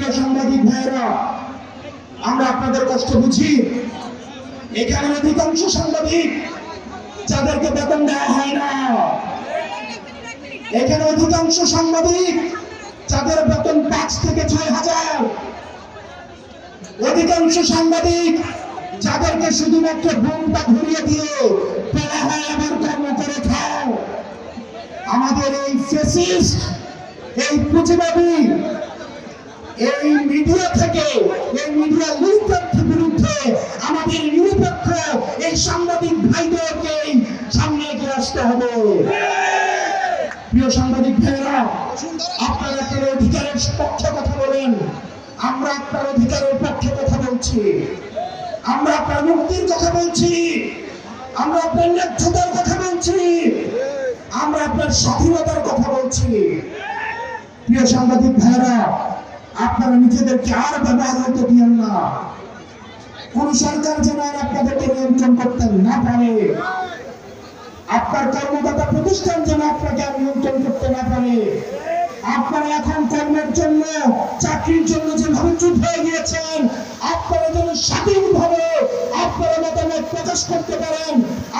প্রিয় সাংবাদিক ভাইয়েরা, আমরা আপনাদের কষ্ট বুঝি। এখানে অধিকাংশ সাংবাদিক যাদেরকে বেতন দেওয়া হয় না, এখানে অধিকাংশ সাংবাদিক যাদের বেতন 5 থেকে 6,000, অধিকাংশ সাংবাদিক যাদেরকে শুধুমাত্র বোমটা ঘুরিয়ে দিয়ে বলা হয় আবার কর্ম করে খাও। আমাদের এই ফ্যাসিস্ট, এই পুঁজিবাদী, এই মিডিয়া থেকে, এই মিডিয়া লিগের বিরুদ্ধে আমাদের নিরপেক্ষ এই সাংবাদিক ভাইদেরকে সামনে এগিয়ে আসতে হবে। প্রিয় সাংবাদিক ভাইয়েরা, আপনারা আপনার অধিকারের পক্ষে কথা বলেন, আমরা আপনার অধিকারের পক্ষে কথা বলছি, আমরা আপনার মুক্তির কথা বলছি, আমরা আপনার ন্যায্যতার কথা বলছি, আমরা আপনার স্বাধীনতার কথা বলছি। প্রিয় সাংবাদিক ভাইয়েরা, আপনারা নিজেদেরকে আর ব্যবহার হতে দিয়েন না। কোন সরকার যেন আর আপনাদেরকে নিয়ন্ত্রণ করতে না পারে, আপনার কর্মদাতা প্রতিষ্ঠান যেন আপনাকে আর নিয়ন্ত্রণ করতে না পারে। আপনারা এখন কর্মের জন্য, চাকরির জন্য যেভাবে চুপ হয়ে গিয়েছেন, আপনারা যেন স্বাধীনভাবে আপনারা মতামত প্রকাশ করতে পারেন,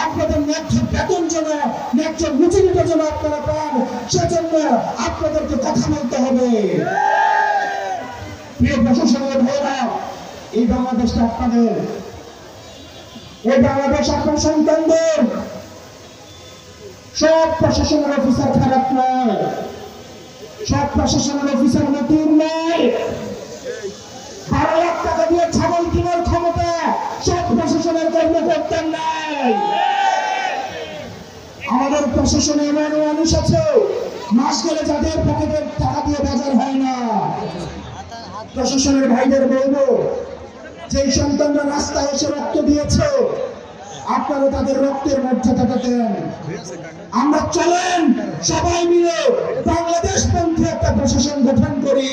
আপনাদের ন্যায্য বেতন যেন, ন্যায্য মজুরিটা যেন আপনারা পান, সেজন্য আপনাদেরকে কথা বলতে হবে। প্রিয় প্রশাসনের ভাইয়েরা, এই বাংলাদেশটা আপনাদের, এই বাংলাদেশ আপনার সন্তানদের। সব প্রশাসনের অফিসার খারাপ নয়, সব প্রশাসনের অফিসার নতুন নয়। 12 লাখ টাকা দিয়ে ছাগল কেনার ক্ষমতা সব প্রশাসনের কর্মকর্তার নাই। আমাদের প্রশাসনে এমন মানুষ আছে, মাস গেলে যাদের পকেটের টাকা দিয়ে বাজার হয় না। প্রশাসনের ভাইদের বলবো, যে সন্তানরা রাস্তায় এসে রক্ত দিয়েছে, আপনারা তাদের রক্তের মর্যাদাটা দেন। আমরা চলেন সবাই মিলে বাংলাদেশ পন্থী একটা প্রশাসন গঠন করি।